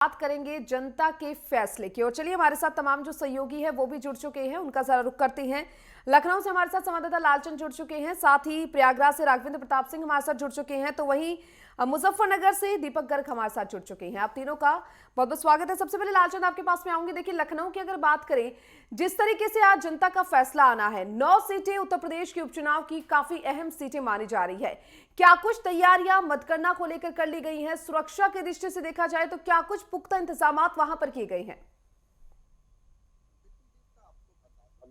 बात करेंगे जनता के फैसले की। और चलिए, हमारे साथ तमाम जो सहयोगी है वो भी जुड़ चुके हैं, उनका जरा रुख करते हैं। लखनऊ से हमारे साथ संवाददाता लालचंद जुड़ चुके हैं, साथ ही प्रयागराज से राघवेंद्र प्रताप सिंह हमारे साथ जुड़ चुके हैं, तो वहीं मुजफ्फरनगर से दीपक गर्ग हमारे साथ जुड़ चुके हैं। आप तीनों का बहुत बहुत स्वागत है। सबसे पहले लालचंद, आपके पास में आऊंगी। देखिए, लखनऊ की अगर बात करें, जिस तरीके से आज जनता का फैसला आना है, 9 सीटें उत्तर प्रदेश के उपचुनाव की काफी अहम सीटें मानी जा रही है। क्या कुछ तैयारियां मतगणना को लेकर कर ली गई हैं? सुरक्षा के दृष्टि से देखा जाए तो क्या कुछ पुख्ता इंतजाम वहां पर किए गए हैं?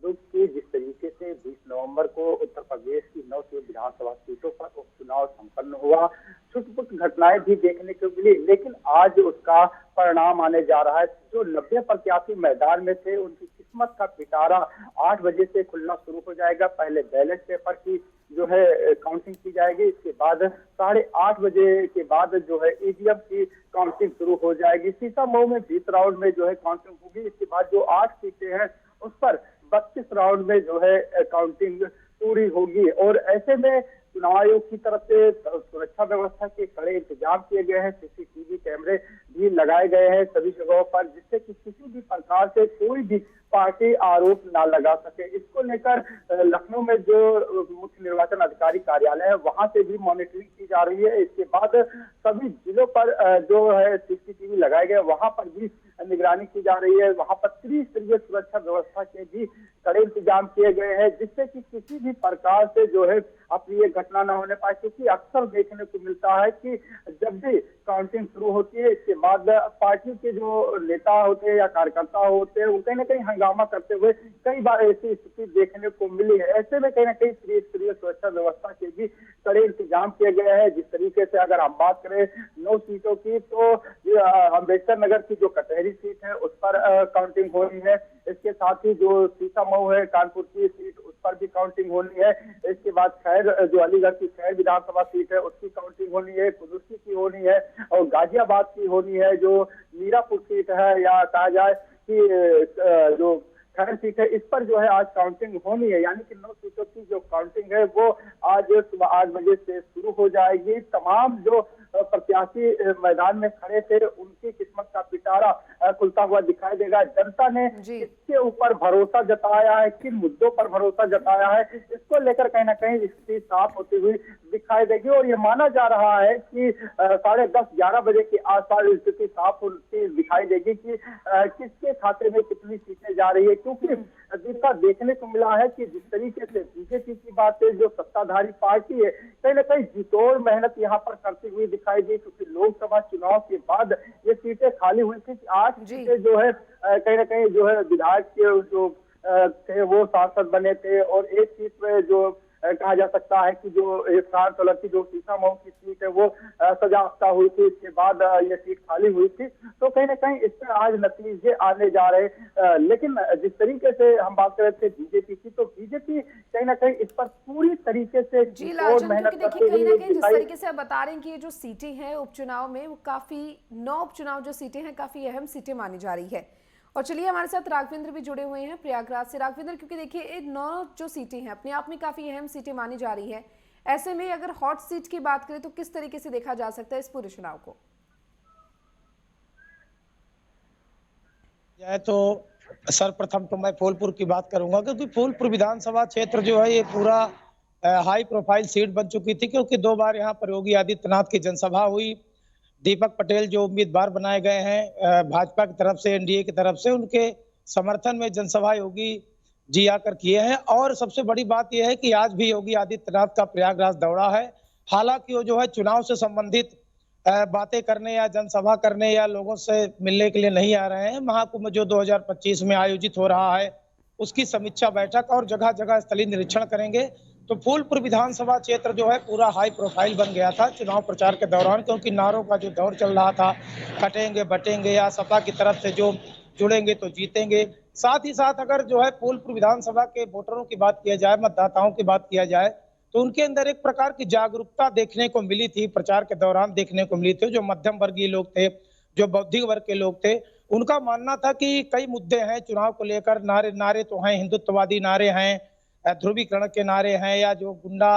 कि जिस तरीके से 20 नवंबर को उत्तर प्रदेश की 9 विधानसभा सीटों पर उपचुनाव संपन्न हुआ, छुटपुट घटनाएं भी देखने को मिली, लेकिन आज उसका परिणाम आने जा रहा है। जो 90 प्रत्याशी मैदान में थे, उनकी किस्मत का पिटारा 8 बजे से खुलना शुरू हो जाएगा। पहले बैलेट पेपर की जो है काउंटिंग की जाएगी, इसके बाद 8:30 बजे के बाद जो है ईवीएम की काउंटिंग शुरू हो जाएगी। सीतामऊ में 20 राउंड में जो है काउंटिंग होगी। इसके बाद जो 8 सीटें हैं उस पर 32 राउंड में जो है काउंटिंग पूरी होगी। और ऐसे में चुनाव आयोग की तरफ से सुरक्षा व्यवस्था के कड़े इंतजाम किए गए हैं। सीसीटीवी कैमरे भी लगाए गए हैं सभी जगहों पर, जिससे कि किसी भी प्रकार से कोई भी पार्टी आरोप ना लगा सके। इसको लेकर लखनऊ में जो मुख्य निर्वाचन अधिकारी कार्यालय है, वहां से भी मॉनिटरिंग की जा रही है। इसके बाद सभी जिलों पर जो है सीसीटीवी लगाए गए, वहां पर भी निगरानी की जा रही है। वहां पर त्रिस्तरीय सुरक्षा व्यवस्था के भी कड़े इंतजाम किए गए हैं, जिससे कि किसी भी प्रकार से जो है अप्रिय घटना न होने पाए। क्योंकि अक्सर देखने को मिलता है कि जब भी काउंटिंग शुरू होती है, इसके बाद पार्टी के जो नेता होते हैं या कार्यकर्ता होते हैं, वो कहीं ना कहीं हंगामा करते हुए कई बार ऐसी स्थिति देखने को मिली है। ऐसे में कहीं ना कहीं त्रिस्तरीय सुरक्षा व्यवस्था के भी कड़े इंतजाम किए गए हैं। जिस तरीके से अगर हम बात करें 9 सीटों की, तो अम्बेडकर नगर की जो कटहरी सीट है उस पर काउंटिंग हो रही है। इसके साथ ही जो सीतामऊ है, कानपुर की सीट, उस पर भी काउंटिंग होनी है। इसके बाद खैर जो अलीगढ़ की खैर विधानसभा सीट है, उसकी काउंटिंग होनी है, कुदुर्सी की होनी है और गाजियाबाद की होनी है। जो मीरापुर सीट है या कहा जाए कि जो खैर सीट है, इस पर जो है आज काउंटिंग होनी है। यानी कि 9 सीटों की जो काउंटिंग है वो आज सुबह 8 बजे से शुरू हो जाएगी। तमाम जो प्रत्याशी मैदान में खड़े थे, उनकी किस्मत का पिटारा खुलता हुआ दिखाई देगा। जनता ने इसके ऊपर भरोसा जताया है, किन मुद्दों पर भरोसा जताया है, इसको लेकर कहीं ना कहीं स्थिति साफ होती हुई दिखाई देगी। और ये माना जा रहा है कि 10:30-11 बजे के आसपास स्थिति साफ होती दिखाई देगी कि किसके खाते में कितनी सीटें जा रही है। क्योंकि जिसका देखने को मिला है कि जिस तरीके से बीजेपी की बात है, जो सत्ताधारी पार्टी है, कहीं ना कहीं जितोड़ मेहनत यहाँ पर करती हुई दिखाई दी। क्योंकि लोकसभा चुनाव के बाद ये सीटें खाली हुई थी। 8 सीटें जो है कहीं ना कहीं जो है विधायक के जो थे वो सांसद बने थे, और एक सीट पे जो कहा जा सकता है कि जो एक कांतलर की जो सीतामऊ की सीट है वो सजाफ्ता हुई थी। इसके बाद ये सीट खाली हुई थी। तो कहीं ना कहीं इस पर आज नतीजे आने जा रहे। लेकिन जिस तरीके से हम बात कर रहे थे बीजेपी की, तो बीजेपी कहीं ना कहीं इस पर पूरी तरीके से मेहनत करते हुए जिस तरीके से आप बता रहे हैं कि ये जो सीटें हैं उपचुनाव में, वो काफी 9 उपचुनाव जो सीटें हैं काफी अहम सीटें मानी जा रही है। और चलिए, हमारे साथ राघवेंद्र भी जुड़े हुए हैं प्रयागराज से। राघवेंद्र, क्योंकि देखिए ये 9 जो सीटें हैं अपने आप में काफी अहम सीटें मानी जा रही है, ऐसे में अगर हॉट सीट की बात करें तो किस तरीके से देखा जा सकता है इस पूरे चुनाव को? तो सर्वप्रथम तो मैं फूलपुर की बात करूंगा, क्योंकि फूलपुर विधानसभा क्षेत्र जो है ये पूरा हाई प्रोफाइल सीट बन चुकी थी। क्योंकि 2 बार यहाँ पर योगी आदित्यनाथ की जनसभा हुई। दीपक पटेल जो उम्मीदवार बनाए गए हैं भाजपा की तरफ से, एनडीए की तरफ से, उनके समर्थन में जनसभा योगी जी आकर किए हैं। और सबसे बड़ी बात यह है कि आज भी योगी आदित्यनाथ का प्रयागराज दौरा है। हालांकि वो जो है चुनाव से संबंधित बातें करने या जनसभा करने या लोगों से मिलने के लिए नहीं आ रहे हैं। महाकुंभ जो 2025 में आयोजित हो रहा है उसकी समीक्षा बैठक और जगह जगह स्थलीय निरीक्षण करेंगे। तो फूलपुर विधानसभा क्षेत्र जो है पूरा हाई प्रोफाइल बन गया था चुनाव प्रचार के दौरान, क्योंकि नारों का जो दौर चल रहा था, कटेंगे बटेंगे या सपा की तरफ से जो जुड़ेंगे तो जीतेंगे। साथ ही साथ अगर जो है फूलपुर विधानसभा के वोटरों की बात किया जाए, मतदाताओं की बात किया जाए, तो उनके अंदर एक प्रकार की जागरूकता देखने को मिली थी, प्रचार के दौरान देखने को मिली थी। जो मध्यम वर्गीय लोग थे, जो बौद्धिक वर्ग के लोग थे, उनका मानना था कि कई मुद्दे हैं चुनाव को लेकर। नारे तो हैं, हिंदुत्ववादी नारे हैं, ध्रुवीकरण के नारे हैं, या जो गुंडा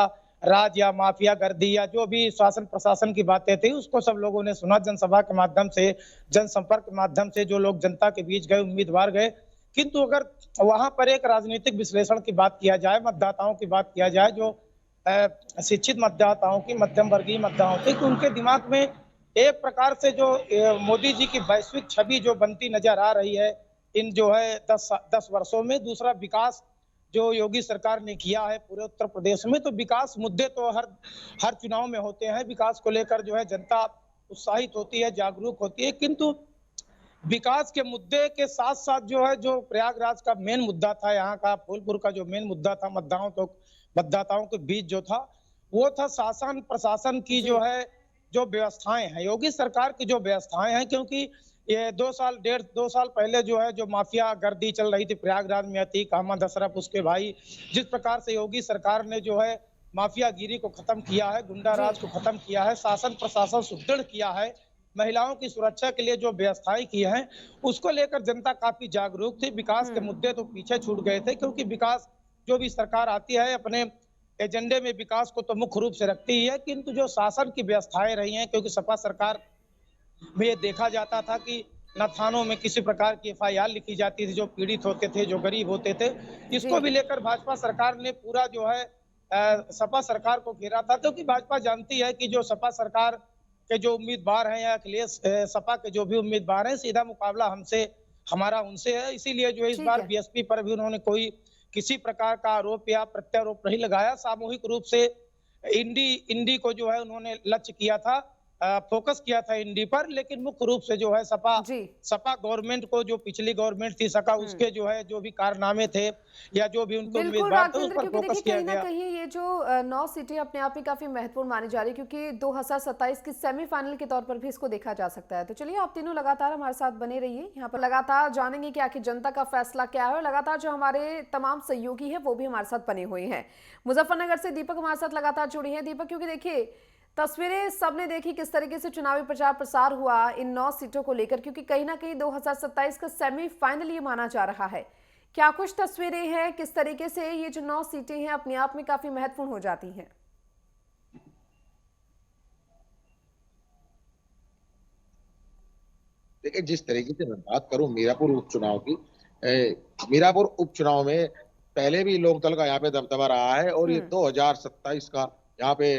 राज या माफिया गर्दी या जो भी शासन प्रशासन की बातें थी उसको सब लोगों ने सुना। जनसभा के माध्यम से, जनसंपर्क के माध्यम से जो लोग जनता के बीच गए, उम्मीदवार गए। किंतु अगर वहां पर एक राजनीतिक विश्लेषण की बात किया जाए, मतदाताओं की बात किया जाए, जो शिक्षित मतदाताओं की, मध्यम वर्गीय मतदाताओं की, तो उनके दिमाग में एक प्रकार से जो मोदी जी की वैश्विक छवि जो बनती नजर आ रही है इन जो है 10 वर्षों में। दूसरा, विकास जो योगी सरकार ने किया है पूरे उत्तर प्रदेश में, तो विकास मुद्दे तो हर चुनाव में होते हैं। विकास को लेकर जो है जनता उत्साहित होती है, जागरूक होती है। किंतु विकास के मुद्दे के साथ साथ जो है, जो प्रयागराज का मेन मुद्दा था, यहाँ का फूलपुर का जो मेन मुद्दा था मतदाताओं के बीच जो था, वो था शासन प्रशासन की जो है जो व्यवस्थाएं हैं, योगी सरकार की जो व्यवस्थाएं हैं। क्योंकि ये 2 साल पहले जो है जो माफिया गर्दी चल रही थी प्रयागराज में, अतीक अहमद अशरफ उसके भाई, जिस प्रकार से योगी सरकार ने जो है माफियागिरी को खत्म किया है, गुंडा राज को खत्म किया है, शासन प्रशासन सुदृढ़ किया है, महिलाओं की सुरक्षा के लिए जो व्यवस्थाएं की हैं, उसको लेकर जनता काफी जागरूक थी। विकास के मुद्दे तो पीछे छूट गए थे, क्योंकि विकास जो भी सरकार आती है अपने एजेंडे में विकास को तो मुख्य रूप से रखती ही है। किंतु जो शासन की व्यवस्थाएं रही हैं, क्योंकि सपा सरकार में ये देखा जाता था कि न थानों में किसी प्रकार की FIR लिखी जाती थी, जो पीड़ित होते थे, जो गरीब होते थे। इसको भी लेकर भाजपा सरकार ने पूरा जो है सपा सरकार को घेरा था, क्योंकि भाजपा जानती है कि जो सपा सरकार के जो उम्मीदवार हैं या अखिलेश सपा के जो भी उम्मीदवार हैं, सीधा मुकाबला हमारा उनसे है। इसीलिए जो इस बार BSP पर भी उन्होंने कोई किसी प्रकार का आरोप या प्रत्यारोप नहीं लगाया। सामूहिक रूप से इंडी को जो है उन्होंने लक्ष्य किया था, फोकस किया था इंडी पर। लेकिन मुख्य रूप से जो है सपा गवर्नमेंट को, जो पिछली गवर्नमेंट थी सपा, उसके जो है जो भी कारनामे थे या जो भी उनके उम्मीदवार थे, उस पर फोकस किया गया। कहीं ये जो 9 सीटें अपने आप में काफी महत्वपूर्ण मानी जा रही, क्योंकि 2027 की सेमीफाइनल के तौर पर भी इसको देखा जा सकता है। तो चलिए, आप तीनों लगातार हमारे साथ बने रहिए, यहाँ पर लगातार जानेंगे कि आखिर जनता का फैसला क्या है। और लगातार जो हमारे तमाम सहयोगी है वो भी हमारे साथ बने हुए हैं। मुजफ्फरनगर से दीपक हमारे साथ लगातार जुड़ी है। दीपक, क्योंकि देखिए तस्वीरें सबने देखी किस तरीके से चुनावी प्रचार प्रसार हुआ इन 9 सीटों को लेकर, क्योंकि कहीं ना कहीं 2027 का सेमीफाइनल ये माना जा रहा है। क्या कुछ तस्वीरें हैं, किस तरीके से ये जो 9 सीटें हैं अपने आप में काफी महत्वपूर्ण हो जाती हैं? देखिए, जिस तरीके से मैं बात करूं मीरापुर उपचुनाव की, मीरापुर उपचुनाव में पहले भी लोकदल का यहाँ पे दबदबा रहा है, और ये 2027 का यहाँ पे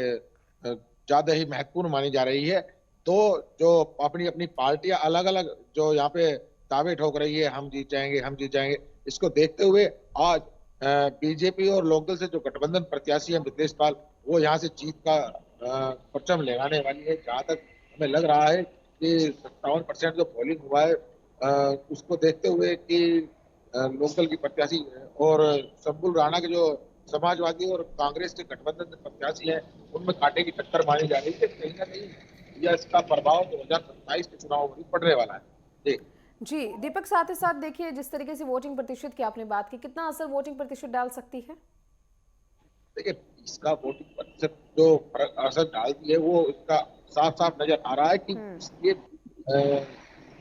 ज्यादा ही महत्वपूर्ण मानी जा रही है। तो जो अपनी अपनी पार्टियां अलग अलग जो यहाँ पे दावे ठोक रही है, हम जीत जाएंगे, हम जीत जाएंगे, इसको देखते हुए आज बीजेपी और लोकदल से जो गठबंधन प्रत्याशी है मिथिलेश पाल, वो यहाँ से जीत का परचम लगाने वाली है। जहाँ तक हमें लग रहा है कि 57% जो पोलिंग हुआ है, उसको देखते हुए कि लोकदल की प्रत्याशी और शंभुल राणा के जो समाजवादी और कांग्रेस के गठबंधन प्रत्याशी हैं, उनमें कांटे की टक्कर मानी जा रही है। कहीं ना कहीं यह इसका प्रभाव 2027 के चुनाव में पड़ने वाला है। जी दीपक, साथ ही साथ देखिए जिस तरीके से वोटिंग प्रतिशत की आपने बात की, कितना असर वोटिंग प्रतिशत डाल सकती है? देखिए, इसका वोटिंग प्रतिशत जो असर डालती है वो इसका साफ साफ नजर आ रहा है कि ये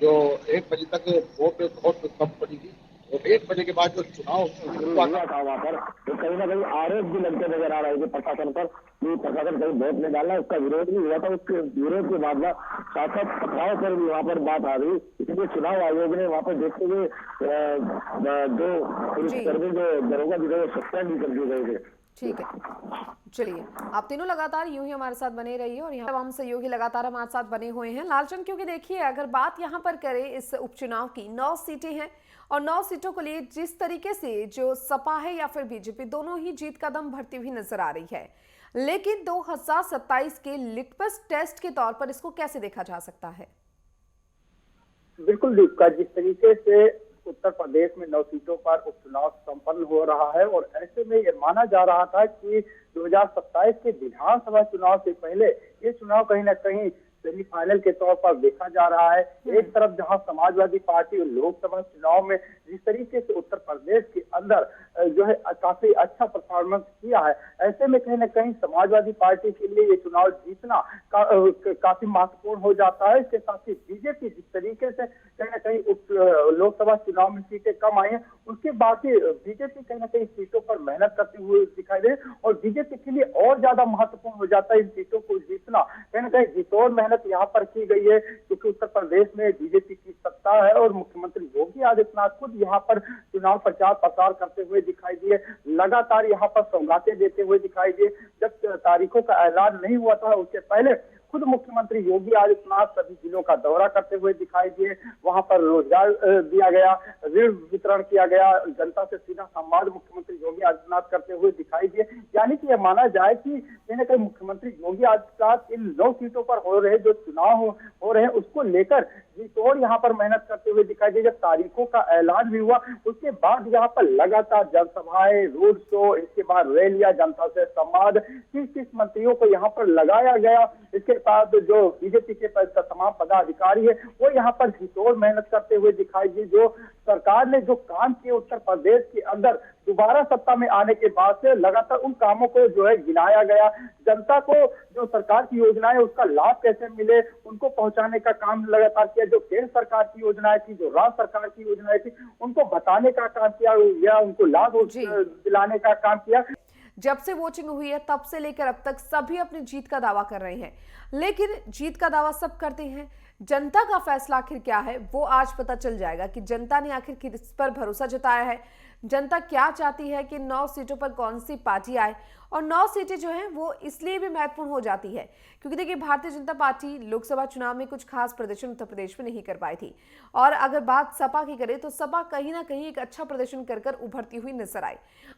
जो 1 बजे तक वोट बहुत कम पड़ी थी, और 1 बजे के बाद जो चुनाव हुआ था वहाँ पर, तो कहीं ना कहीं आरोप भी लगते नजर आ रहा है प्रशासन पर कि प्रशासन कहीं वोट नहीं डाला। उसका विरोध भी हुआ था, उसके विरोध के बाद शासक पथराव पर भी वहाँ पर बात आ रही। इसलिए चुनाव आयोग ने वहाँ पर देखते हुए 2 पुलिसकर्मी जो दरोगा जो सस्पेंड भी कर दिए गए थे। ठीक है, चलिए आप तीनों लगातार यूं ही हमारे साथ बने रहिए, और यहाँ तमाम सहयोगी लगातार हमारे साथ बने हुए हैं। लालचंद, क्योंकि देखिए अगर बात यहाँ पर करें इस उपचुनाव की, 9 सीटें हैं और 9 सीटों को लिए जिस तरीके से जो सपा है या फिर बीजेपी, दोनों ही जीत का दम भरती हुई नजर आ रही है। लेकिन 2027 के लिटमस टेस्ट के तौर पर इसको कैसे देखा जा सकता है? बिल्कुल दीपिका, जिस तरीके से उत्तर प्रदेश में 9 सीटों पर उपचुनाव संपन्न हो रहा है, और ऐसे में ये माना जा रहा था कि 2027 के विधानसभा चुनाव से पहले ये चुनाव कहीं ना कहीं सेमीफाइनल के तौर पर देखा जा रहा है। एक तरफ जहां समाजवादी पार्टी लोकसभा चुनाव में जिस तरीके से उत्तर प्रदेश के अंदर जो है काफी अच्छा परफॉर्मेंस किया है, ऐसे में कहीं ना कहीं समाजवादी पार्टी के लिए ये चुनाव जीतना काफी महत्वपूर्ण हो जाता है। इसके साथ ही बीजेपी जिस तरीके से कहीं ना कहीं लोकसभा चुनाव में सीटें कम आई हैं, उसके बाद ही बीजेपी कहीं ना कहीं सीटों पर मेहनत करते हुए दिखाई दे और बीजेपी के लिए और ज्यादा महत्वपूर्ण हो जाता है इन सीटों को जीतना। कहीं ना कहीं जीतोड़ मेहनत यहाँ पर की गई है, क्योंकि उत्तर प्रदेश में बीजेपी की सत्ता है और मुख्यमंत्री योगी आदित्यनाथ खुद यहाँ पर चुनाव प्रचार प्रसार करते हुए दिखाई दिए, लगातार यहाँ पर सौगातें देते हुए दिखाई दिए। जब तारीखों का ऐलान नहीं हुआ था उससे पहले खुद मुख्यमंत्री योगी आदित्यनाथ सभी जिलों का दौरा करते हुए दिखाई दिए, वहां पर रोजगार दिया गया, ऋण वितरण किया गया, जनता से सीधा संवाद मुख्यमंत्री योगी आदित्यनाथ करते हुए दिखाई दिए। यानी कि यह माना जाए कि कहीं ना कहीं मुख्यमंत्री योगी आदित्यनाथ इन 9 सीटों पर हो रहे जो चुनाव हो रहे हैं उसको लेकर जीतोड़ यहाँ पर मेहनत करते हुए दिखाई दिए। जब तारीखों का ऐलान भी हुआ उसके बाद यहाँ पर लगातार जनसभाएं, रोड शो, इसके बाद रैलियां, जनता से संवाद, 30 मंत्रियों को यहाँ पर लगाया गया। इसके बाद जो बीजेपी के तमाम पदाधिकारी है वो यहाँ पर जीतोड़ मेहनत करते हुए दिखाई दिए। जो सरकार ने जो काम किए उत्तर प्रदेश के अंदर दोबारा सत्ता में आने के बाद से लगातार उन कामों को जो है गिनाया गया। जनता को जो सरकार की योजनाएं उसका लाभ कैसे मिले उनको पहुंचाने का काम लगातार किया। जो केंद्र सरकार की योजनाएं थी, जो राज्य सरकार की योजनाएं थी, उनको बताने का काम किया या उनको लाभ दिलाने का काम किया। जब से वोटिंग हुई है तब से लेकर अब तक सभी अपनी जीत का दावा कर रहे हैं, लेकिन जीत का दावा सब करते हैं, जनता का फैसला आखिर क्या है वो आज पता चल जाएगा कि जनता ने आखिर किस पर भरोसा जताया है। जनता क्या चाहती है कि 9 सीटों पर कौन सी पार्टी आए, और 9 सीटें जो हैं वो इसलिए भी महत्वपूर्ण हो जाती है क्योंकि देखिए भारतीय जनता पार्टी लोकसभा चुनाव में कुछ खास प्रदर्शन उत्तर प्रदेश में नहीं कर पाई थी, और अगर बात सपा की करें तो सपा कहीं ना कहीं एक अच्छा प्रदर्शन कर उभरती हुई नजर आई।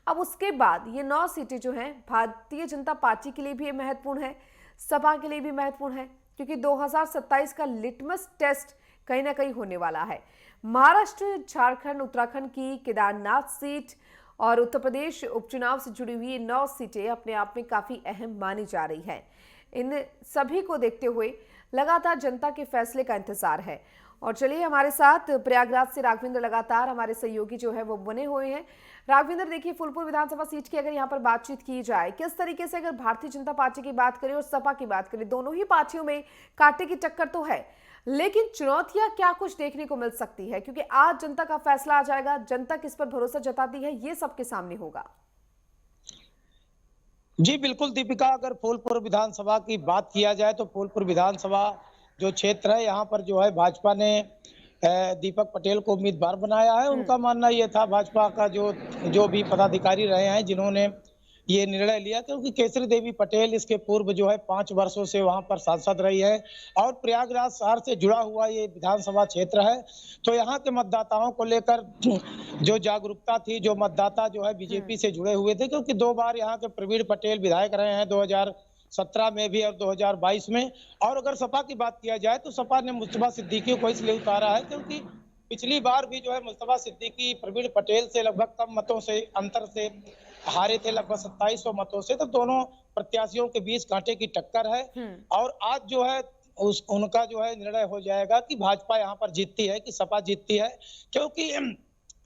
अब उसके बाद ये 9 सीटें जो हैं भारतीय जनता पार्टी के लिए भी महत्वपूर्ण है, सपा के लिए भी महत्वपूर्ण है, क्योंकि 2027 का लिटमस टेस्ट कहीं ना कहीं होने वाला है। महाराष्ट्र, झारखंड, उत्तराखंड की केदारनाथ सीट और उत्तर प्रदेश उपचुनाव से जुड़ी हुई 9 सीटें अपने आप में काफी अहम मानी जा रही हैं। इन सभी को देखते हुए लगातार जनता के फैसले का इंतजार है। और चलिए हमारे साथ प्रयागराज से राघवेंद्र लगातार हमारे सहयोगी जो है वो बने हुए हैं। राघवेंद्र, देखिए फूलपुर विधानसभा सीट की अगर यहाँ पर बातचीत की जाए, किस तरीके से अगर भारतीय जनता पार्टी की बात करें और सपा की बात करें, दोनों ही पार्टियों में कांटे की टक्कर तो है, लेकिन चुनौतियां क्या कुछ देखने को मिल सकती है, क्योंकि आज जनता का फैसला आ जाएगा, जनता किस पर भरोसा जताती है ये सबके सामने होगा। जी बिल्कुल दीपिका, अगर फूलपुर विधानसभा की बात किया जाए तो फूलपुर विधानसभा जो क्षेत्र है यहाँ पर जो है भाजपा ने दीपक पटेल को उम्मीदवार बनाया है। उनका मानना ये था, भाजपा का जो भी पदाधिकारी रहे हैं जिन्होंने ये निर्णय लिया, क्योंकि केसरी देवी पटेल इसके पूर्व जो है 5 वर्षों से वहां पर सांसद रही है और प्रयागराज शहर से जुड़ा हुआ ये विधानसभा क्षेत्र है। तो यहाँ के मतदाताओं को लेकर जो जागरूकता थी, जो मतदाता जो है बीजेपी से जुड़े हुए थे, क्योंकि 2 बार यहाँ के प्रवीण पटेल विधायक रहे हैं, 2017 में भी और 2022 में। और अगर सपा की बात किया जाए तो सपा ने मुस्तफा सिद्दीकी को इसलिए उतारा है क्योंकि पिछली बार भी जो है मुस्तफा सिद्दीकी प्रवीण पटेल से लगभग कम मतों से अंतर से हारे थे, लगभग 2700 मतों से। तो दोनों प्रत्याशियों के बीच कांटे की टक्कर है। और आज जो है उनका जो है निर्णय हो जाएगा कि भाजपा यहाँ पर जीतती है कि सपा जीतती है, क्योंकि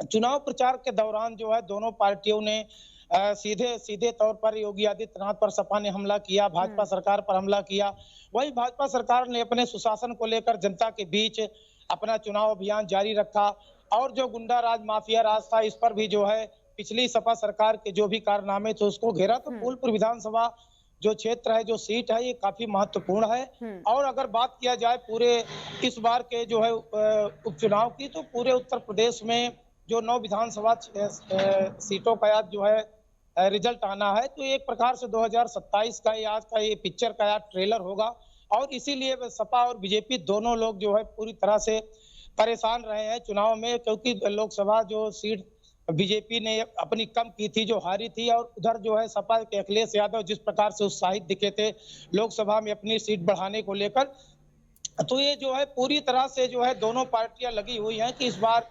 चुनाव प्रचार के दौरान जो है दोनों पार्टियों ने सीधे तौर पर योगी आदित्यनाथ पर सपा ने हमला किया, भाजपा सरकार पर हमला किया। वही भाजपा सरकार ने अपने सुशासन को लेकर जनता के बीच अपना चुनाव अभियान जारी रखा, और जो गुंडा राज, माफिया राज था, इस पर भी जो है पिछली सपा सरकार के जो भी कारनामे थे उसको घेरा। तो फूलपुर विधानसभा जो क्षेत्र है, जो सीट है, ये काफी महत्वपूर्ण है। और अगर बात किया जाए पूरे इस बार के जो है उपचुनाव की, तो पूरे उत्तर प्रदेश में जो 9 विधानसभा सीटों का आज जो है रिजल्ट आना है, तो एक प्रकार से 2027 का आज का ये पिक्चर का ट्रेलर होगा। और इसीलिए सपा और बीजेपी दोनों लोग जो है पूरी तरह से परेशान रहे हैं चुनाव में, क्योंकि लोकसभा जो सीट बीजेपी ने अपनी कम की थी, जो हारी थी, और उधर जो है सपा के अखिलेश यादव जिस प्रकार से उत्साहित दिखे थे लोकसभा में अपनी सीट बढ़ाने को लेकर, तो ये जो है पूरी तरह से जो है दोनों पार्टियां लगी हुई हैं कि इस बार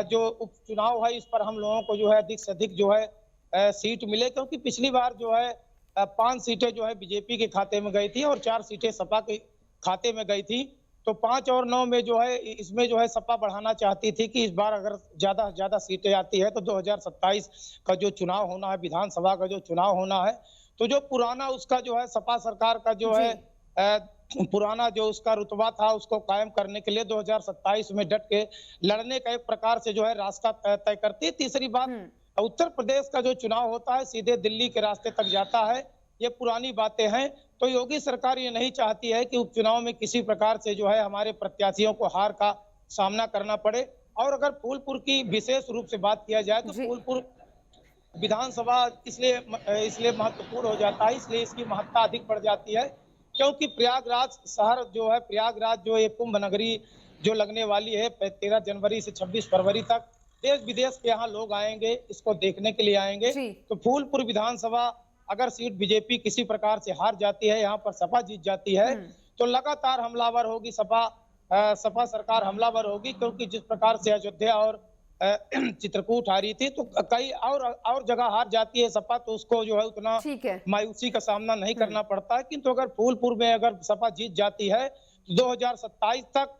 जो उपचुनाव है इस पर हम लोगों को जो है अधिक से अधिक जो है सीट मिले, क्योंकि पिछली बार जो है 5 सीटें जो है बीजेपी के खाते में गई थी और 4 सीटें सपा के खाते में गई थी। तो 5 और 9 में जो है इसमें जो है सपा बढ़ाना चाहती थी कि इस बार अगर ज्यादा से ज्यादा सीटें आती है तो 2027 का जो चुनाव होना है, विधानसभा का जो चुनाव होना है, तो जो पुराना उसका जो है सपा सरकार का जो है पुराना जो उसका रुतबा था उसको कायम करने के लिए 2027 में डट के लड़ने का एक प्रकार से जो है रास्ता तय करती है। तीसरी बात, उत्तर प्रदेश का जो चुनाव होता है सीधे दिल्ली के रास्ते तक जाता है, ये पुरानी बातें हैं। तो योगी सरकार ये नहीं चाहती है कि उपचुनाव में किसी प्रकार से जो है हमारे प्रत्याशियों को हार का सामना करना पड़े। और अगर फूलपुर की विशेष रूप से बात किया जाए तो फूलपुर विधानसभा इसलिए महत्वपूर्ण हो जाता है, इसलिए इसकी महत्ता अधिक बढ़ जाती है क्योंकि प्रयागराज शहर जो है, प्रयागराज जो एक कुंभ नगरी जो लगने वाली है 13 जनवरी से 26 फरवरी तक, देश विदेश के यहाँ लोग आएंगे, इसको देखने के लिए आएंगे। तो फूलपुर विधानसभा अगर सीट बीजेपी किसी प्रकार से हार जाती है, यहाँ पर सपा जीत जाती है, तो लगातार हमलावर होगी सपा सरकार हमलावर होगी, क्योंकि जिस प्रकार से अयोध्या और चित्रकूट हारी थी तो कई और जगह हार जाती है सपा, तो उसको जो है उतना मायूसी का सामना नहीं करना पड़ता है। किंतु अगर फूलपुर में अगर सपा जीत जाती है तो 2027 तक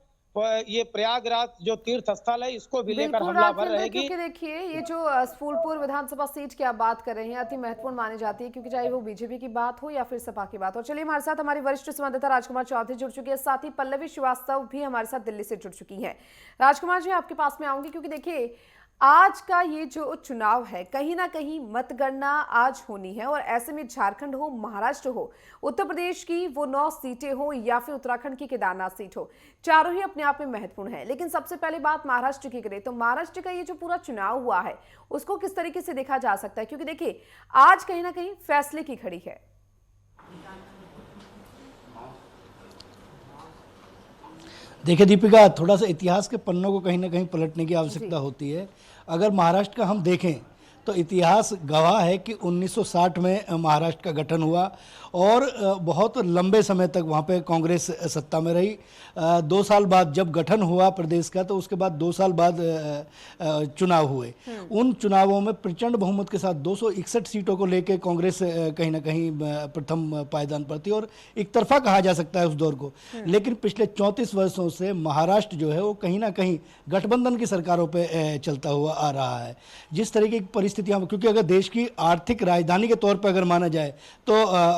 ये प्रयागराज जो तीर्थ स्थल है इसको भी लेकर हमलावर रहेगी। क्योंकि देखिए ये जो फूलपुर विधानसभा सीट की आप बात कर रहे हैं अति महत्वपूर्ण मानी जाती है, क्योंकि चाहे वो बीजेपी की बात हो या फिर सपा की बात हो। चलिए हमारे साथ हमारे वरिष्ठ संवाददाता राजकुमार चौधरी जुड़ चुके हैं, साथ ही पल्लवी श्रीवास्तव भी हमारे साथ दिल्ली से जुड़ चुकी है। राजकुमार जी, आपके पास में आऊंगी क्योंकि देखिए आज का ये जो चुनाव है कहीं ना कहीं मतगणना आज होनी है, और ऐसे में झारखंड हो, महाराष्ट्र हो, उत्तर प्रदेश की वो 9 सीटें हो या फिर उत्तराखंड की केदारनाथ सीट हो, चारों ही अपने आप में महत्वपूर्ण है। लेकिन सबसे पहले बात महाराष्ट्र की करें तो महाराष्ट्र का ये जो पूरा चुनाव हुआ है उसको किस तरीके से देखा जा सकता है, क्योंकि देखिए आज कहीं ना कहीं फैसले की घड़ी है। देखिए दीपिका, थोड़ा सा इतिहास के पन्नों को कहीं ना कहीं पलटने की आवश्यकता होती है। अगर महाराष्ट्र का हम देखें तो इतिहास गवाह है कि 1960 में महाराष्ट्र का गठन हुआ और बहुत लंबे समय तक वहाँ पे कांग्रेस सत्ता में रही। 2 साल बाद जब गठन हुआ प्रदेश का तो उसके बाद 2 साल बाद चुनाव हुए। उन चुनावों में प्रचंड बहुमत के साथ 261 सीटों को लेकर कांग्रेस कहीं ना कहीं प्रथम पायदान पर थी और एक तरफा कहा जा सकता है उस दौर को। लेकिन पिछले 34 वर्षों से महाराष्ट्र जो है वो कहीं ना कहीं गठबंधन की सरकारों पर चलता हुआ आ रहा है। जिस तरीके की परिस्थितियाँ, क्योंकि अगर देश की आर्थिक राजधानी के तौर पर अगर माना जाए तो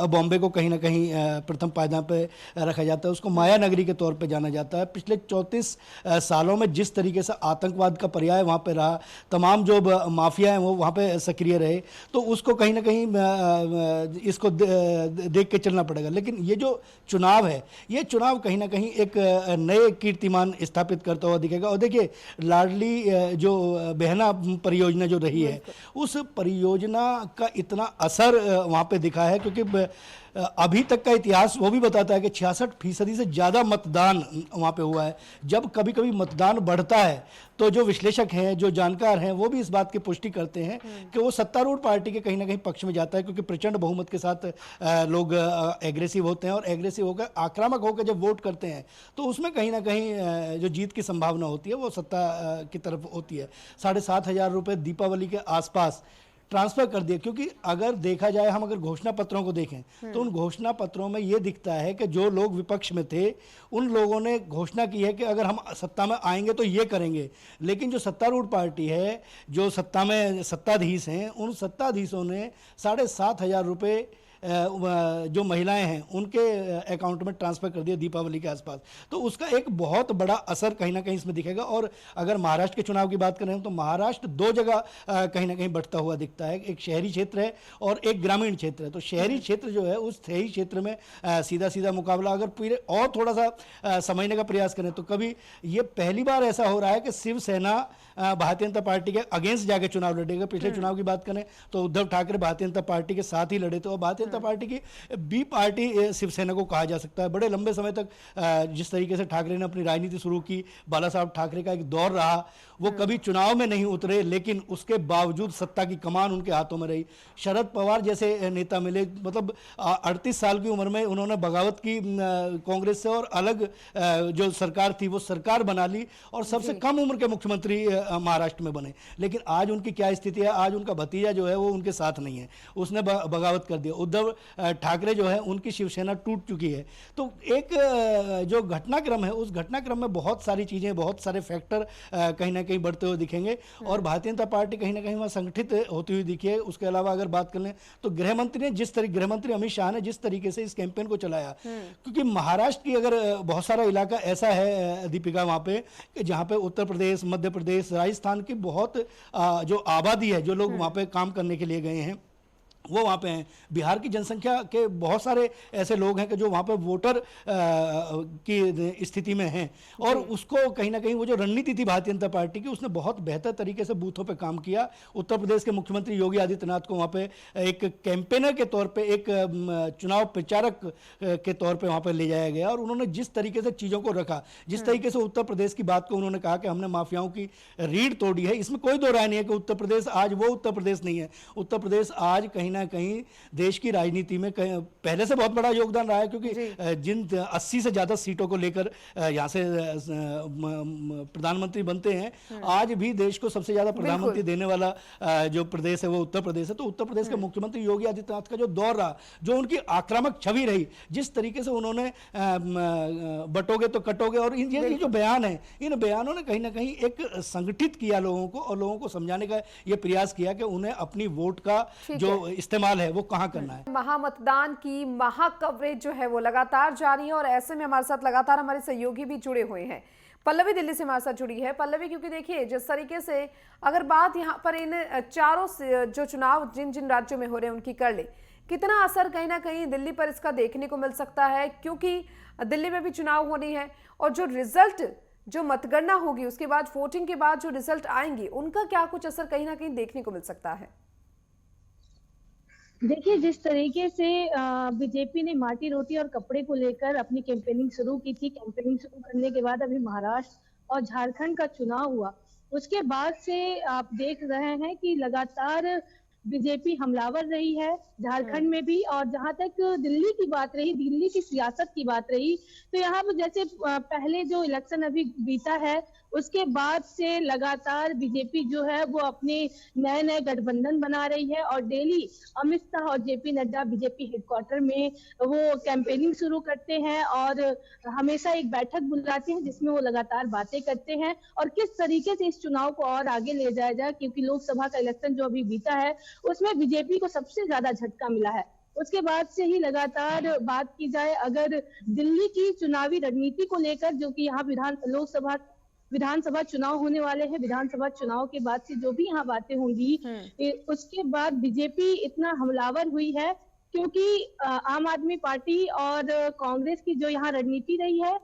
बॉम्बे को कहीं ना कहीं प्रथम पायदान पर रखा जाता है, उसको माया नगरी के तौर पर जाना जाता है। पिछले 34 सालों में जिस तरीके से आतंकवाद का पर्याय वहाँ पे रहा, तमाम जो माफिया हैं वो वहाँ पे सक्रिय रहे, तो उसको कहीं ना कहीं इसको देख के चलना पड़ेगा। लेकिन ये जो चुनाव है, ये चुनाव कहीं ना कहीं एक नए कीर्तिमान स्थापित करता हुआ दिखेगा। और देखिए लाडली जो बहना परियोजना जो रही है, उस परियोजना का इतना असर वहाँ पे दिखा है, क्योंकि अभी तक का इतिहास वो भी बताता है कि 66% से ज़्यादा मतदान वहाँ पे हुआ है। जब कभी कभी मतदान बढ़ता है तो जो विश्लेषक हैं, जो जानकार हैं, वो भी इस बात की पुष्टि करते हैं कि वो सत्तारूढ़ पार्टी के कहीं ना कहीं पक्ष में जाता है, क्योंकि प्रचंड बहुमत के साथ लोग एग्रेसिव होते हैं और एग्रेसिव होकर आक्रामक होकर जब वोट करते हैं तो उसमें कहीं ना कहीं जो जीत की संभावना होती है वो सत्ता की तरफ होती है। 7,500 रुपये दीपावली के आसपास ट्रांसफर कर दिया, क्योंकि अगर देखा जाए, हम अगर घोषणा पत्रों को देखें तो उन घोषणा पत्रों में ये दिखता है कि जो लोग विपक्ष में थे उन लोगों ने घोषणा की है कि अगर हम सत्ता में आएंगे तो ये करेंगे। लेकिन जो सत्तारूढ़ पार्टी है, जो सत्ता में सत्ताधीश हैं, उन सत्ताधीशों ने 7,500 रुपये जो महिलाएं हैं उनके अकाउंट में ट्रांसफर कर दिया दीपावली के आसपास। तो उसका एक बहुत बड़ा असर कहीं ना कहीं इसमें दिखेगा। और अगर महाराष्ट्र के चुनाव की बात करें तो महाराष्ट्र 2 जगह कहीं ना कहीं बढ़ता हुआ दिखता है, एक शहरी क्षेत्र है और एक ग्रामीण क्षेत्र है। तो शहरी क्षेत्र जो है उस शहरी क्षेत्र में सीधा सीधा मुकाबला अगर पूरे और थोड़ा सा समझने का प्रयास करें तो कभी ये पहली बार ऐसा हो रहा है कि शिवसेना भारतीय जनता पार्टी के अगेंस्ट जाके चुनाव लड़ेगा। पिछले चुनाव की बात करें तो उद्धव ठाकरे भारतीय जनता पार्टी के साथ ही लड़े थे और भारतीय जनता पार्टी की बी पार्टी शिवसेना को कहा जा सकता है। बड़े लंबे समय तक जिस तरीके से ठाकरे ने अपनी राजनीति शुरू की, बाला साहब ठाकरे का एक दौर रहा, वो कभी चुनाव में नहीं उतरे, लेकिन उसके बावजूद सत्ता की कमान उनके हाथों में रही। शरद पवार जैसे नेता मिले, मतलब 38 साल की उम्र में उन्होंने बगावत की कांग्रेस से और अलग जो सरकार थी वो सरकार बना ली और सबसे कम उम्र के मुख्यमंत्री महाराष्ट्र में बने। लेकिन आज उनकी क्या स्थिति है, आज उनका भतीजा जो है वो उनके साथ नहीं है, उसने बगावत कर दिया। उद्धव उद्धव ठाकरे जो है उनकी शिवसेना टूट चुकी है। तो एक जो घटनाक्रम है उस घटनाक्रम में बहुत सारी चीज़ें, बहुत सारे फैक्टर कहीं ना कहीं बढ़ते हुए दिखेंगे और भारतीय जनता पार्टी कहीं ना कहीं वहाँ संगठित होती हुई दिखी है। उसके अलावा अगर बात कर लें तो गृहमंत्री अमित शाह ने जिस तरीके से इस कैंपेन को चलाया, क्योंकि महाराष्ट्र की अगर बहुत सारा इलाका ऐसा है दीपिका वहाँ पे कि जहाँ पे उत्तर प्रदेश, मध्य प्रदेश, राजस्थान की बहुत जो आबादी है, जो लोग वहाँ पे काम करने के लिए गए हैं वो वहाँ पे हैं। बिहार की जनसंख्या के बहुत सारे ऐसे लोग हैं कि जो वहाँ पे वोटर की स्थिति में हैं और उसको कहीं ना कहीं वो जो रणनीति थी भारतीय जनता पार्टी की, उसने बहुत बेहतर तरीके से बूथों पे काम किया। उत्तर प्रदेश के मुख्यमंत्री योगी आदित्यनाथ को वहाँ पे एक कैंपेनर के तौर पे, एक चुनाव प्रचारक के तौर पे वहाँ पे ले जाया गया और उन्होंने जिस तरीके से चीज़ों को रखा, जिस तरीके से उत्तर प्रदेश की बात को उन्होंने कहा कि हमने माफियाओं की रीढ़ तोड़ी है, इसमें कोई दो राय नहीं है कि उत्तर प्रदेश आज वो उत्तर प्रदेश नहीं है। उत्तर प्रदेश आज कहीं ना कहीं देश की राजनीति में पहले से बहुत बड़ा योगदान रहा है, क्योंकि जिन 80 से ज्यादा सीटों को लेकर यहाँ से प्रधानमंत्री बनते हैं, आज भी देश को सबसे ज्यादा प्रधानमंत्री देने वाला जो प्रदेश है वो उत्तर प्रदेश है। तो उत्तर प्रदेश के मुख्यमंत्री योगी आदित्यनाथ का जो दौर रहा, जो उनकी आक्रामक छवि रही, जिस तरीके से उन्होंने बटोगे तो कटोगे, और ये जो बयान है, इन बयानों ने कहीं ना कहीं एक संगठित किया लोगों को और लोगों को समझाने का ये प्रयास किया कि उन्हें अपनी वोट का जो इस्तेमाल है वो कहाँ करना है। महामतदान की महा कवरेज जो है वो लगातार जारी है और ऐसे में हमारे साथ लगातार हमारे सहयोगी भी जुड़े हुए हैं। पल्लवी दिल्ली से हमारे साथ जुड़ी है। पल्लवी, क्योंकि देखिए जिस तरीके से अगर बात यहाँ पर इन चारों जो चुनाव जिन जिन राज्यों में हो रहे हैं उनकी कर ले, कितना असर कहीं ना कहीं दिल्ली पर इसका देखने को मिल सकता है, क्योंकि दिल्ली में भी चुनाव होनी है और जो रिजल्ट, जो मतगणना होगी उसके बाद वोटिंग के बाद जो रिजल्ट आएंगे उनका क्या कुछ असर कहीं ना कहीं देखने को मिल सकता है? देखिए, जिस तरीके से बीजेपी ने माटी रोटी और कपड़े को लेकर अपनी कैंपेनिंग शुरू की थी, कैंपेनिंग शुरू करने के बाद अभी महाराष्ट्र और झारखंड का चुनाव हुआ, उसके बाद से आप देख रहे हैं कि लगातार बीजेपी हमलावर रही है झारखंड में भी। और जहां तक दिल्ली की बात रही, दिल्ली की सियासत की बात रही, तो यहाँ पर जैसे पहले जो इलेक्शन अभी बीता है उसके बाद से लगातार बीजेपी जो है वो अपने नए नए गठबंधन बना रही है और डेली अमित शाह और जेपी नड्डा बीजेपी हेडक्वार्टर में वो कैंपेनिंग शुरू करते हैं और हमेशा एक बैठक बुलाते हैं जिसमें वो लगातार बातें करते हैं और किस तरीके से इस चुनाव को और आगे ले जाया जाए, क्योंकि लोकसभा का इलेक्शन जो अभी बीता है उसमें बीजेपी को सबसे ज्यादा झटका मिला है। उसके बाद से ही लगातार बात की जाए अगर दिल्ली की चुनावी रणनीति को लेकर, जो कि यहाँ विधानसभा चुनाव होने वाले हैं, विधानसभा चुनाव के बाद से जो भी यहाँ बातें होंगी, उसके बाद बीजेपी इतना हमलावर हुई है क्योंकि आम आदमी पार्टी और कांग्रेस की जो यहाँ रणनीति रही है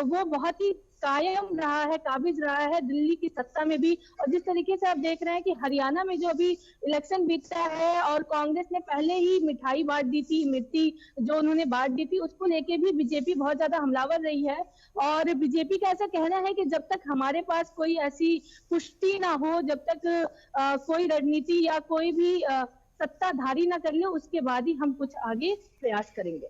वो बहुत ही कायम रहा है, काबिज रहा है दिल्ली की सत्ता में भी। और जिस तरीके से आप देख रहे हैं कि हरियाणा में जो अभी इलेक्शन बीता है और कांग्रेस ने पहले ही मिठाई बांट दी थी, मिट्टी जो उन्होंने बांट दी थी, उसको लेके भी बीजेपी बहुत ज्यादा हमलावर रही है। और बीजेपी का ऐसा कहना है कि जब तक हमारे पास कोई ऐसी पुष्टि ना हो, जब तक कोई रणनीति या कोई भी सत्ताधारी ना कर ले, उसके बाद ही हम कुछ आगे प्रयास करेंगे।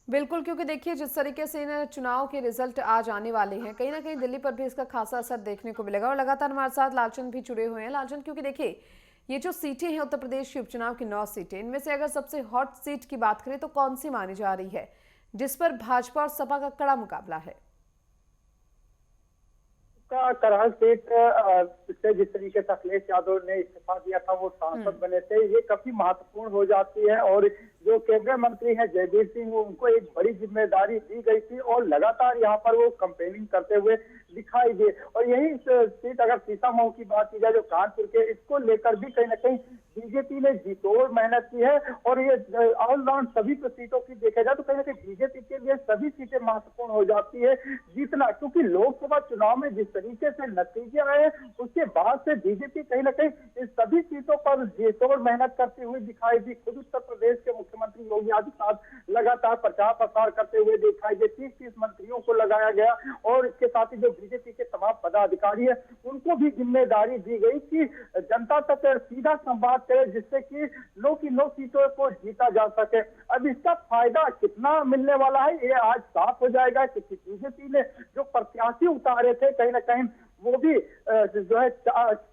बिल्कुल, क्योंकि देखिए जिस तरीके से इन चुनाव के रिजल्ट आज आने वाले हैं, कहीं ना कहीं दिल्ली पर भी इसका खासा असर देखने को मिलेगा। और लगातार हमारे साथ लालचंद भी जुड़े हुए हैं। लालचंद, क्योंकि देखिए ये जो सीटें हैं उत्तर प्रदेश के उपचुनाव की 9 सीटें, इनमें से अगर सबसे हॉट सीट की बात करें तो कौन सी मानी जा रही है जिस पर भाजपा और सपा का कड़ा मुकाबला है? करहल सीट से जिस तरीके से अखिलेश यादव ने इस्तीफा दिया था, वो सांसद बने थे, ये काफी महत्वपूर्ण हो जाती है। और जो केंद्रीय मंत्री हैं जयवीर सिंह, उनको एक बड़ी जिम्मेदारी दी गई थी और लगातार यहाँ पर वो कैंपेनिंग करते हुए दिखाई दिए। और यही सीट अगर सीतामऊ की बात की जाए जो कानपुर के, इसको लेकर भी कहीं ना कहीं बीजेपी ने जीतोड़ मेहनत की है। और ये ऑलराउंड सभी सीटों की देखा जाए तो कहीं ना कहीं बीजेपी के लिए सभी सीटें महत्वपूर्ण हो जाती है जीतना, क्योंकि लोकसभा चुनाव में जिस तरीके से नतीजे आए उसके बाद से बीजेपी कहीं ना कहीं इस सभी सीटों पर जीतोड़ मेहनत करती हुई दिखाई दी। खुद उत्तर प्रदेश के मुख्यमंत्री योगी आदित्यनाथ लगातार प्रचार प्रसार करते हुए दिखाई दे। 30 मंत्रियों को लगाया गया और इसके साथ ही जो बीजेपी के तमाम पदाधिकारी है उनको भी जिम्मेदारी दी गई कि जनता तक सीधा संवाद करे, जिससे कि 9 की 9 सीटों को जीता जा सके। अब इसका फायदा कितना मिलने वाला है ये आज साफ हो जाएगा, क्योंकि बीजेपी ने जो प्रत्याशी उतारे थे कहीं ना कहीं वो भी जो है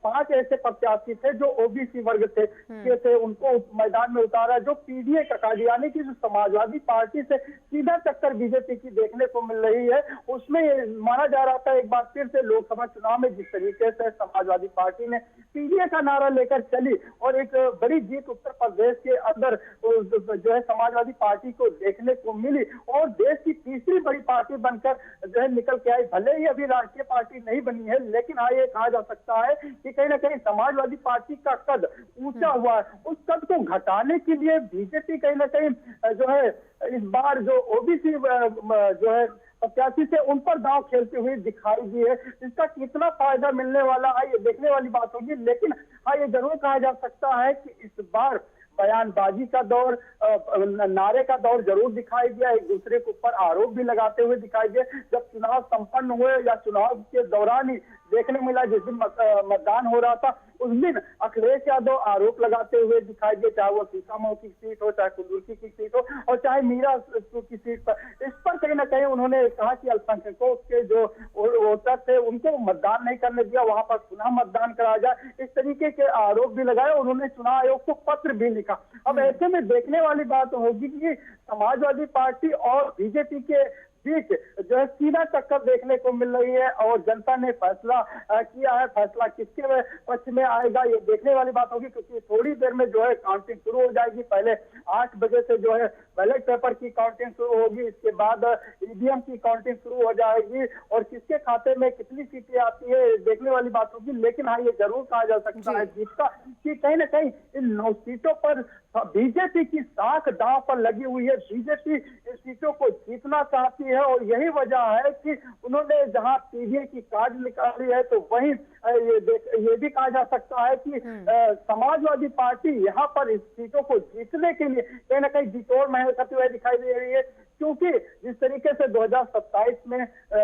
5 ऐसे प्रत्याशी थे जो ओबीसी वर्ग थे उनको मैदान में उतारा। जो पीडीए कादियानी की जो समाजवादी पार्टी से सीधा टक्कर बीजेपी की देखने को मिल रही है, उसमें माना जा रहा था एक बार फिर से लोकसभा चुनाव में जिस तरीके से समाजवादी पार्टी ने पीडीए का नारा लेकर चली और एक बड़ी जीत उत्तर प्रदेश के अंदर जो है समाजवादी पार्टी को देखने को मिली और देश की तीसरी बड़ी पार्टी बनकर जो है निकल के आई। भले ही अभी राष्ट्रीय पार्टी नहीं बनी है, लेकिन हाँ ये कहा जा सकता है कि कहीं ना कहीं समाजवादी पार्टी का कद ऊंचा हुआ है। उस कद को घटाने के लिए बीजेपी कहीं ना कहीं जो है इस बार जो ओबीसी जो है प्रत्याशी से उन पर दांव खेलते हुए दिखाई दी है। इसका कितना फायदा मिलने वाला है ये देखने वाली बात होगी, लेकिन हाँ ये जरूर कहा जा सकता है कि इस बार बयानबाजी का दौर, नारे का दौर जरूर दिखाई दिया। एक दूसरे के ऊपर आरोप भी लगाते हुए दिखाई दिए। जब चुनाव संपन्न हुए या चुनाव के दौरान ही देखने मिला, जिस दिन मतदान हो रहा था उस दिन अखिलेश यादव आरोप लगाते हुए दिखाई दिए, चाहे वो सीतामऊ की सीट हो, चाहे कुंदुरकी की सीट हो और चाहे मीरापुर की सीट पर। इस पर कहीं ना कहीं उन्होंने कहा कि अल्पसंख्यकों के जो वोटर थे उनको मतदान नहीं करने दिया, वहां पर पुनः मतदान कराया जाए, इस तरीके के आरोप भी लगाए। उन्होंने चुनाव आयोग को पत्र भी लिखा। अब ऐसे में देखने वाली बात होगी कि समाजवादी पार्टी और बीजेपी के बीच जो है सीधा टक्कर देखने को मिल रही है और जनता ने फैसला किया है। फैसला किसके पक्ष में आएगा ये देखने वाली बात होगी, क्योंकि थोड़ी देर में जो है काउंटिंग शुरू हो जाएगी। पहले 8 बजे से जो है बैलेट पेपर की काउंटिंग शुरू होगी, इसके बाद ईवीएम की काउंटिंग शुरू हो जाएगी और किसके खाते में कितनी सीटें आती है देखने वाली बात होगी। लेकिन हाँ ये जरूर कहा जा सकता है जीत का कि कहीं ना कहीं इन 9 सीटों पर बीजेपी की साख दांव पर लगी हुई है। बीजेपी इन सीटों को जीतना चाहती है और यही वजह है कि उन्होंने जहां पीडीए की कार्ड निकाली है तो वहीं ये भी कहा जा सकता है कि समाजवादी पार्टी यहां पर इस सीटों को जीतने के लिए कहीं ना कहीं जितोड़ मेहनत करते हुए दिखाई दे रही है, क्योंकि जिस तरीके से 2027 में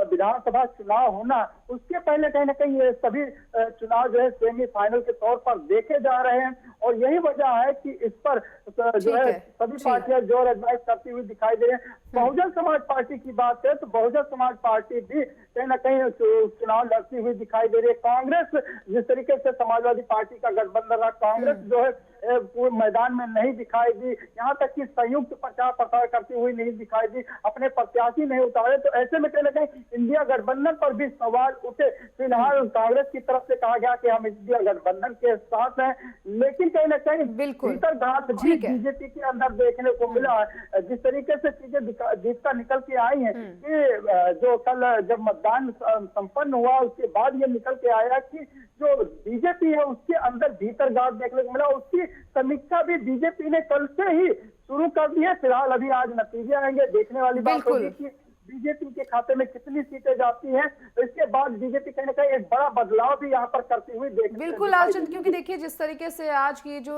विधानसभा चुनाव होना, उसके पहले कहीं ना कहीं ये सभी चुनाव जो है सेमीफाइनल के तौर पर देखे जा रहे हैं और यही वजह है कि इस पर जो है सभी पार्टियां जोर एडवाइस करती हुई दिखाई दे रही है। बहुजन समाज पार्टी की बात है तो बहुजन समाज पार्टी भी कहीं ना कहीं चुनाव लड़ती हुई दिखाई दे रही है। कांग्रेस जिस तरीके से समाजवादी पार्टी का गठबंधन रहा, कांग्रेस जो है पूरे मैदान में नहीं दिखाई दी, यहाँ तक कि संयुक्त प्रचार प्रसार करती हुई नहीं दिखाई दी, अपने प्रत्याशी नहीं उतारे। तो ऐसे में कहीं ना कहीं इंडिया गठबंधन पर भी सवाल उठे। फिलहाल कांग्रेस की तरफ से कहा गया कि हम इंडिया गठबंधन के साथ हैं, लेकिन कहीं ना कहीं भीतर घात भी बीजेपी के अंदर देखने को मिला है। जिस तरीके से चीजें जीतता निकल के आई है कि जो कल जब मतदान संपन्न हुआ उसके बाद ये निकल के आया कि जो बीजेपी है उसके अंदर भीतर गांठ देखने को मिला। उसकी समीक्षा भी बीजेपी ने कल से ही शुरू कर दी है। फिलहाल अभी आज नतीजे आएंगे, देखने वाली बात होगी कि बीजेपी के खाते में कितनी सीटें जाती हैं। इसके बाद बीजेपी कहीं ना कहीं एक बड़ा बदलाव भी यहाँ पर करती हुई देखने बिल्कुल लालचंद, क्योंकि देखिए जिस तरीके से आज की जो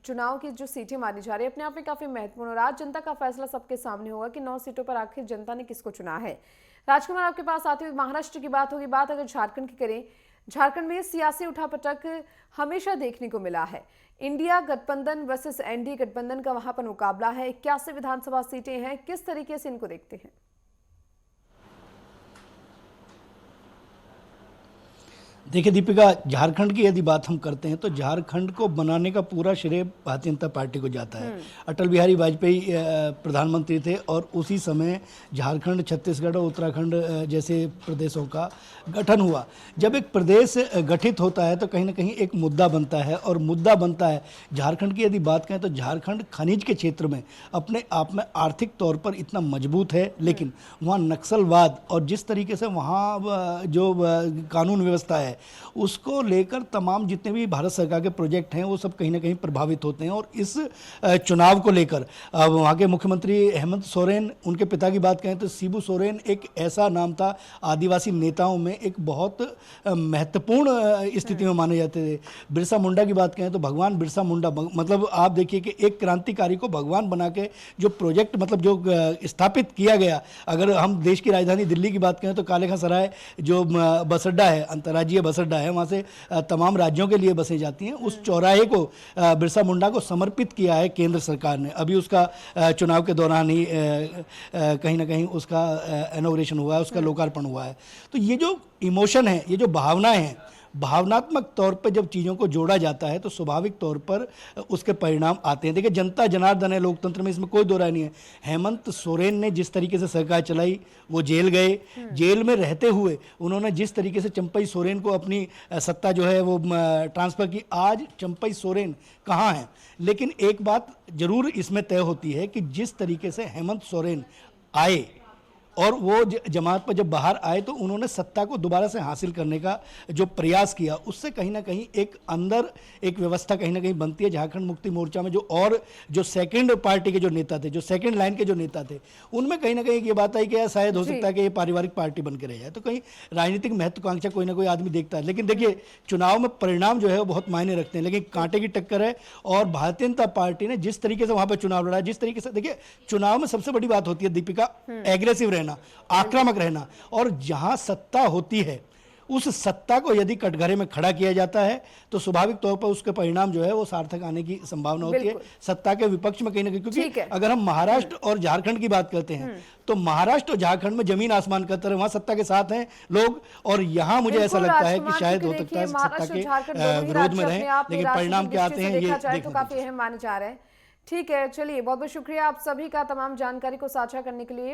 चुनाव की जो सीटें मानी जा रही है अपने आप में काफी महत्वपूर्ण और आज जनता का फैसला सबके सामने होगा कि 9 सीटों पर आखिर जनता ने किसको चुना है। राजकुमार आपके पास आते हुए महाराष्ट्र की बात होगी। बात अगर झारखंड की करें, झारखंड में सियासी उठापटक हमेशा देखने को मिला है। इंडिया गठबंधन वर्सेस एनडीए गठबंधन का वहां पर मुकाबला है। 81 विधानसभा सीटें हैं, किस तरीके से इनको देखते हैं? देखिए दीपिका, झारखंड की यदि बात हम करते हैं तो झारखंड को बनाने का पूरा श्रेय भारतीय जनता पार्टी को जाता है। अटल बिहारी वाजपेयी प्रधानमंत्री थे और उसी समय झारखंड, छत्तीसगढ़ और उत्तराखंड जैसे प्रदेशों का गठन हुआ। जब एक प्रदेश गठित होता है तो कहीं ना कहीं एक मुद्दा बनता है और मुद्दा बनता है। झारखंड की यदि बात करें तो झारखंड खनिज के क्षेत्र में अपने आप में आर्थिक तौर पर इतना मजबूत है, लेकिन वहाँ नक्सलवाद और जिस तरीके से वहाँ जो कानून व्यवस्था है उसको लेकर तमाम जितने भी भारत सरकार के प्रोजेक्ट हैं वो सब कहीं ना कहीं प्रभावित होते हैं। और इस चुनाव को लेकर वहाँ के मुख्यमंत्री हेमंत सोरेन, उनके पिता की बात करें तो शिबू सोरेन एक ऐसा नाम था आदिवासी नेताओं में एक बहुत महत्वपूर्ण स्थिति में माने जाते थे। बिरसा मुंडा की बात करें तो भगवान बिरसा मुंडा, मतलब आप देखिए कि एक क्रांतिकारी को भगवान बना के जो प्रोजेक्ट मतलब जो स्थापित किया गया। अगर हम देश की राजधानी दिल्ली की बात करें तो कालेखा सराय जो बस अड्डा है, अंतर्राज्यीय बस अड्डा है, वहाँ से तमाम राज्यों के लिए बसें जाती हैं। उस चौराहे को बिरसा मुंडा को समर्पित किया है केंद्र सरकार ने। अभी उसका चुनाव के दौरान ही कहीं ना कहीं उसका इनॉग्रेशन हुआ है, उसका लोकार्पण हुआ है। तो ये जो इमोशन है, ये जो भावनाएं हैं, भावनात्मक तौर पर जब चीज़ों को जोड़ा जाता है तो स्वाभाविक तौर पर उसके परिणाम आते हैं। देखिए, जनता जनार्दन है लोकतंत्र में, इसमें कोई दो राय नहीं है। हेमंत सोरेन ने जिस तरीके से सरकार चलाई, वो जेल गए, जेल में रहते हुए उन्होंने जिस तरीके से चंपई सोरेन को अपनी सत्ता जो है वो ट्रांसफ़र की। आज चंपई सोरेन कहाँ हैं? लेकिन एक बात जरूर इसमें तय होती है कि जिस तरीके से हेमंत सोरेन आए और वो जमात पर जब बाहर आए तो उन्होंने सत्ता को दोबारा से हासिल करने का जो प्रयास किया, उससे कहीं ना कहीं एक अंदर एक व्यवस्था कहीं ना कहीं बनती है। झारखंड मुक्ति मोर्चा में जो सेकंड पार्टी के जो नेता थे, जो सेकंड लाइन के जो नेता थे, उनमें कहीं ना कहीं ये बात आई कि यार शायद हो सकता है कि ये पारिवारिक पार्टी बन के रह जाए। तो कहीं राजनीतिक महत्वाकांक्षा कोई ना कोई आदमी देखता है। लेकिन देखिए, चुनाव में परिणाम जो है वो बहुत मायने रखते हैं। लेकिन कांटे की टक्कर है और भारतीय जनता पार्टी ने जिस तरीके से वहां पर चुनाव लड़ा, जिस तरीके से, देखिए चुनाव में सबसे बड़ी बात होती है दीपिका, एग्रेसिव रहना, आक्रामक रहना। और जहां सत्ता होती है, उस सत्ता को यदि कटघरे में खड़ा किया जाता है तो स्वाभाविक तौर पर उसके परिणाम जो है वो सार्थक आने की संभावना होती है। सत्ता के विपक्ष में कहीं ना कहीं, क्योंकि अगर हम महाराष्ट्र और झारखंड की बात करते हैं तो महाराष्ट्र और झारखंड में जमीन आसमान का अंतर है। वहां सत्ता के साथ हैं लोग और यहाँ मुझे ऐसा लगता है कि शायद हो सकता है सत्ता के विरोध में रहें, लेकिन परिणाम क्या आते हैं ये देखना काफी अहम माने जा रहे हैं। ठीक है, चलिए, बहुत बहुत शुक्रिया आप सभी का तमाम जानकारी को साझा करने के लिए।